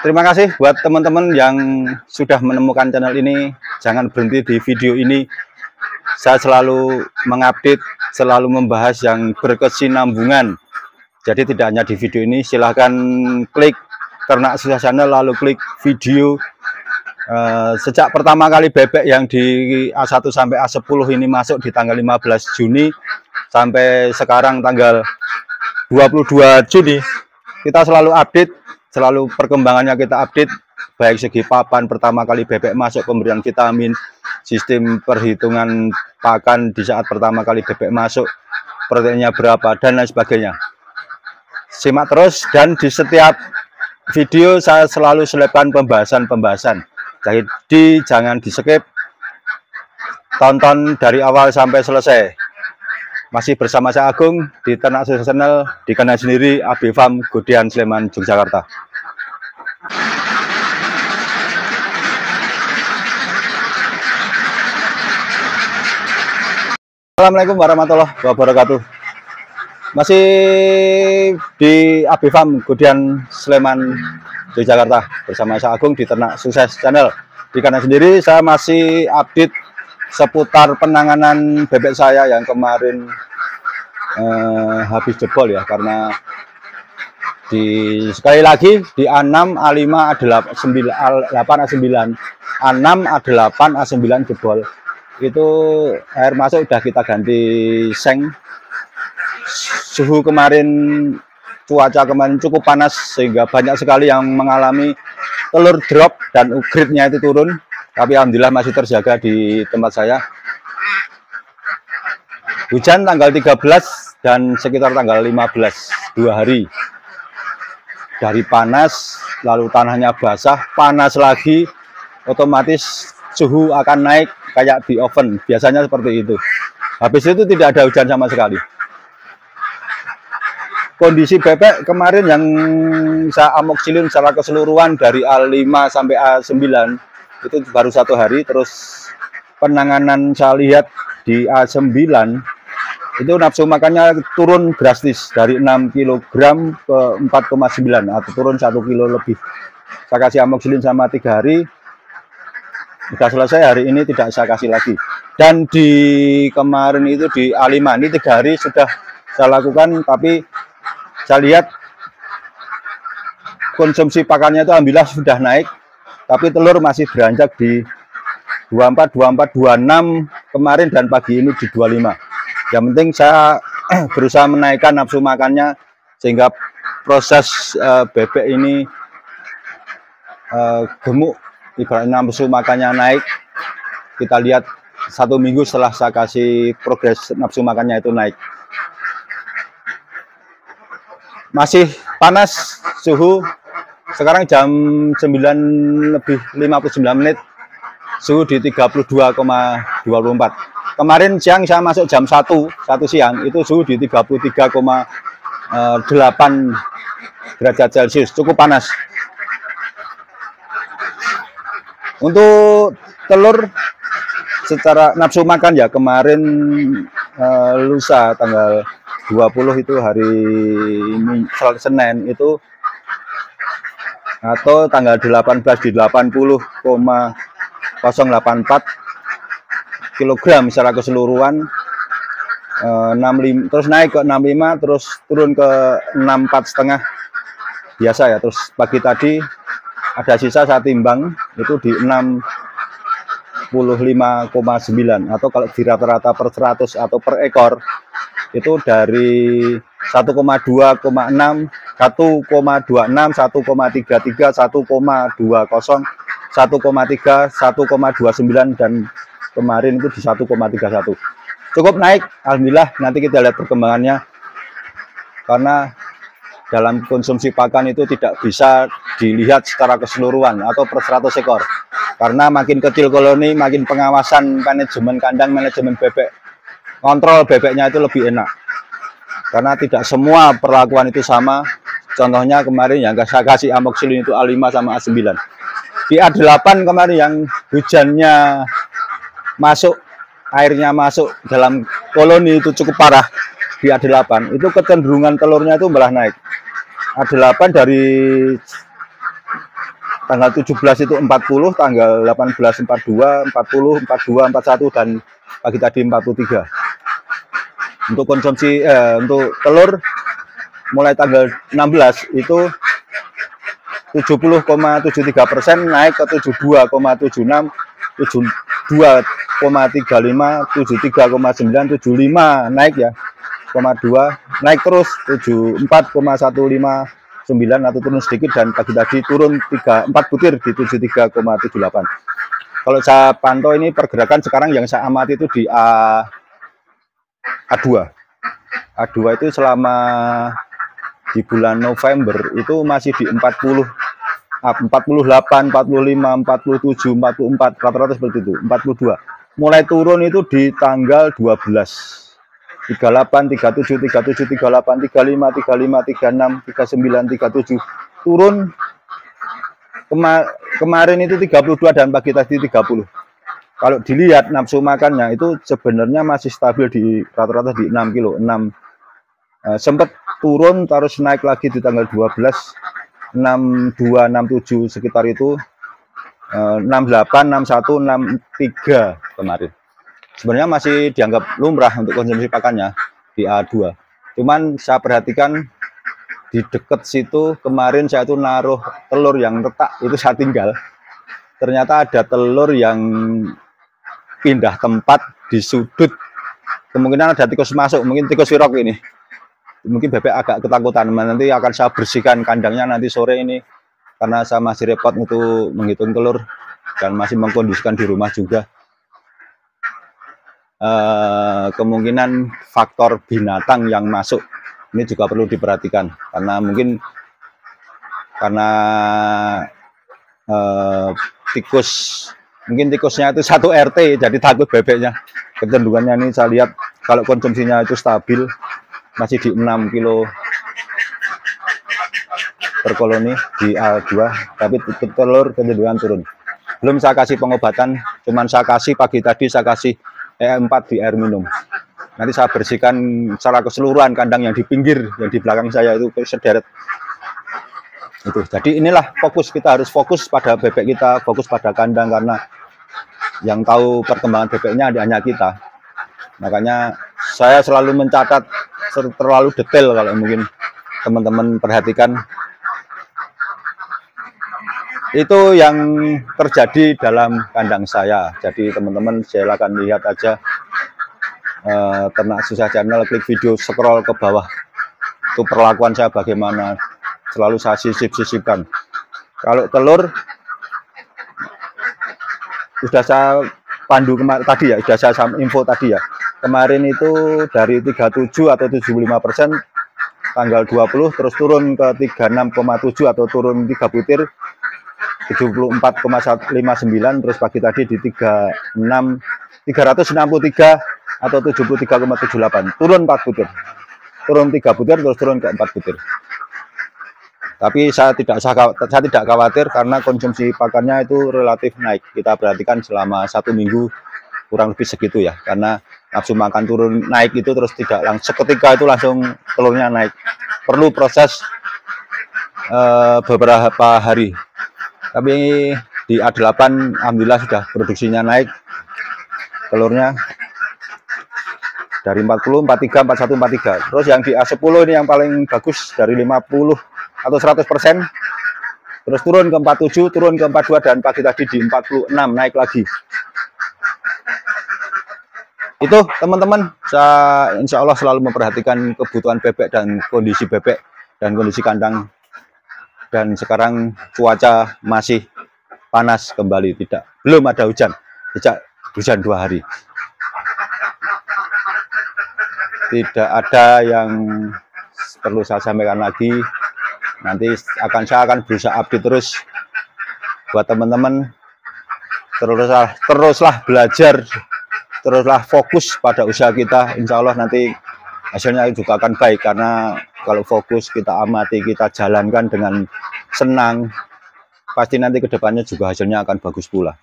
Terima kasih buat teman-teman yang sudah menemukan channel ini. Jangan berhenti di video ini. Saya selalu mengupdate, selalu membahas yang berkesinambungan. Jadi tidak hanya di video ini, silahkan klik Ternak Sukses Channel, lalu klik video. Sejak pertama kali bebek yang di A1 sampai A10 ini masuk di tanggal 15 Juni sampai sekarang tanggal 22 Juni, kita selalu update, selalu perkembangannya kita update, baik segi papan pertama kali bebek masuk, pemberian vitamin, sistem perhitungan pakan di saat pertama kali bebek masuk, proteinnya berapa, dan lain sebagainya. Simak terus, dan di setiap video saya selalu selipkan pembahasan-pembahasan. Jadi jangan di skip, tonton dari awal sampai selesai. Masih bersama saya Agung di Ternak Sukses Channel, di kanal sendiri AB Farm Godian Sleman, Yogyakarta. Assalamualaikum warahmatullahi wabarakatuh. Masih di AB Farm Godian Sleman, Yogyakarta, bersama saya Agung di Ternak Sukses Channel. Di kanal sendiri saya masih update seputar penanganan bebek saya yang kemarin habis jebol ya, karena sekali lagi di A6, A5, A8, A9, A6, A8, A9 jebol. Itu air masuk udah kita ganti seng. Suhu kemarin, cuaca kemarin cukup panas sehingga banyak sekali yang mengalami telur drop dan grade-nya itu turun. Tapi alhamdulillah masih terjaga di tempat saya. Hujan tanggal 13 dan sekitar tanggal 15, 2 hari. Dari panas, lalu tanahnya basah, panas lagi, otomatis suhu akan naik kayak di oven. Biasanya seperti itu. Habis itu tidak ada hujan sama sekali. Kondisi bebek kemarin yang saya amoxilin secara keseluruhan dari A5 sampai A9 itu baru 1 hari. Terus penanganan saya lihat di A9 itu nafsu makannya turun drastis dari 6 kg ke 4,9 atau turun 1 kilo lebih. Saya kasih amoxilin sama 3 hari, sudah selesai. Hari ini tidak saya kasih lagi. Dan di kemarin itu di A5 ini 3 hari sudah saya lakukan, tapi saya lihat konsumsi pakannya itu alhamdulillah sudah naik, tapi telur masih beranjak di 24, 24, 26 kemarin, dan pagi ini di 25. Yang penting saya berusaha menaikkan nafsu makannya sehingga proses bebek ini gemuk, ibaratnya nafsu makannya naik. Kita lihat 1 minggu setelah saya kasih progres nafsu makannya itu naik. Masih panas suhu, sekarang jam 9:59, suhu di 32,24. Kemarin siang saya masuk jam 1 siang, itu suhu di 33,8 derajat Celcius, cukup panas. Untuk telur secara nafsu makan ya, kemarin lusa tanggal 20 itu hari ini Senin itu, atau tanggal 18 di 80,084 kg secara keseluruhan, 65, terus naik ke 65, terus turun ke 64,5 biasa ya. Terus pagi tadi ada sisa, saya timbang itu di 65,9, atau kalau di rata-rata per 100 atau per ekor itu dari 1,26, 1,26, 1,33, 1,20, 1,3, 1,29, dan kemarin itu di 1,31. Cukup naik, alhamdulillah. Nanti kita lihat perkembangannya, karena dalam konsumsi pakan itu tidak bisa dilihat secara keseluruhan atau per 100 ekor, karena makin kecil koloni, makin pengawasan manajemen kandang, manajemen bebek, kontrol bebeknya itu lebih enak, karena tidak semua perlakuan itu sama. Contohnya kemarin yang saya kasih amoxilin itu A5 sama A9. Di A8 kemarin yang hujannya masuk, airnya masuk dalam koloni itu cukup parah. Di A8 itu kecenderungan telurnya itu malah naik. A8 dari tanggal 17 itu 40, tanggal 18 42, 40, 42, 41 dan pagi tadi 43. Untuk konsumsi untuk telur mulai tanggal 16 itu 70,73% naik ke 72,76, 72,35, 73,9, 75 naik ya, 0,2 naik terus 74,159 atau turun sedikit, dan pagi tadi turun 4 butir di 73,78. Kalau saya pantau ini pergerakan sekarang yang saya amati itu di A2 itu selama di bulan November itu masih di 40, 48, 45, 47, 44, rata-rata seperti itu, 42. Mulai turun itu di tanggal 12. 38, 37, 37, 38, 35, 35, 36, 39, 37. Turun kemarin itu 32 dan pagi tadi 30. Kalau dilihat nafsu makannya itu sebenarnya masih stabil di rata-rata di 6 kilo, 6. Sempat turun terus naik lagi di tanggal 12, 62, 67 sekitar itu, 68, 61, 63 kemarin. Sebenarnya masih dianggap lumrah untuk konsumsi pakannya di A2. Cuman saya perhatikan di dekat situ kemarin saya tuh naruh telur yang retak itu saya tinggal. Ternyata ada telur yang pindah tempat di sudut. Kemungkinan ada tikus masuk, mungkin tikus wirok ini. Mungkin bebek agak ketakutan. Nanti akan saya bersihkan kandangnya nanti sore ini karena saya masih repot untuk menghitung telur dan masih mengkondisikan di rumah juga. Kemungkinan faktor binatang yang masuk ini juga perlu diperhatikan karena mungkin mungkin tikusnya itu satu RT jadi takut bebeknya. Kecenderungannya ini saya lihat kalau konsumsinya itu stabil masih di 6 kilo per koloni di A2, tapi telur kecenderungan turun. Belum saya kasih pengobatan, cuman saya kasih pagi tadi saya kasih E4 di air minum. Nanti saya bersihkan secara keseluruhan kandang yang di pinggir, yang di belakang saya itu sederet. Itu. Jadi inilah fokus, kita harus fokus pada bebek kita, fokus pada kandang karena yang tahu perkembangan bebeknya hanya kita. Makanya saya selalu mencatat terlalu detail kalau mungkin teman-teman perhatikan. Itu yang terjadi dalam kandang saya. Jadi teman-teman silakan lihat aja Ternak Susah Channel, klik video, scroll ke bawah. Itu perlakuan saya bagaimana. Selalu saya sisip-sisipkan. Kalau telur sudah saya pandu kemarin tadi ya, sudah saya info tadi ya. Kemarin itu dari 37 atau 75% tanggal 20 terus turun ke 36,7 atau turun 3 butir 74,59, terus pagi tadi di 363 atau 73,78, turun 4 butir, turun 3 butir terus turun ke 4 butir. Tapi saya tidak khawatir karena konsumsi pakannya itu relatif naik. Kita perhatikan selama 1 minggu kurang lebih segitu ya, karena nafsu makan turun naik itu terus tidak langsung seketika itu langsung telurnya naik, perlu proses beberapa hari. Tapi di A8 alhamdulillah sudah produksinya naik telurnya dari 40, 43, 41, 43. Terus yang di A10 ini yang paling bagus dari 50 atau 100%. Terus turun ke 47, turun ke 42 dan pagi tadi di 46 naik lagi. Itu teman-teman, saya insya Allah selalu memperhatikan kebutuhan bebek dan kondisi bebek dan kondisi kandang. Dan sekarang cuaca masih panas kembali, belum ada hujan sejak hujan 2 hari. Tidak ada yang perlu saya sampaikan lagi. Nanti saya akan berusaha update terus buat teman-teman. Teruslah belajar, teruslah fokus pada usaha kita. Insya Allah nanti hasilnya juga akan baik, karena kalau fokus kita amati, kita jalankan dengan senang, pasti nanti kedepannya juga hasilnya akan bagus pula.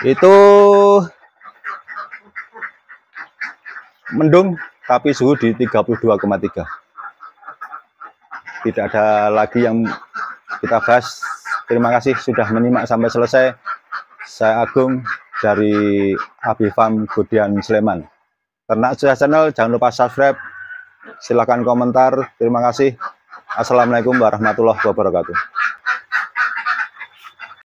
Itu mendung tapi suhu di 32,3. Tidak ada lagi yang kita bahas. Terima kasih sudah menyimak sampai selesai. Saya Agung dari Abifam Budian Sleman. Ternak Cuiah Channel, jangan lupa subscribe, silahkan komentar. Terima kasih. Assalamualaikum warahmatullahi wabarakatuh.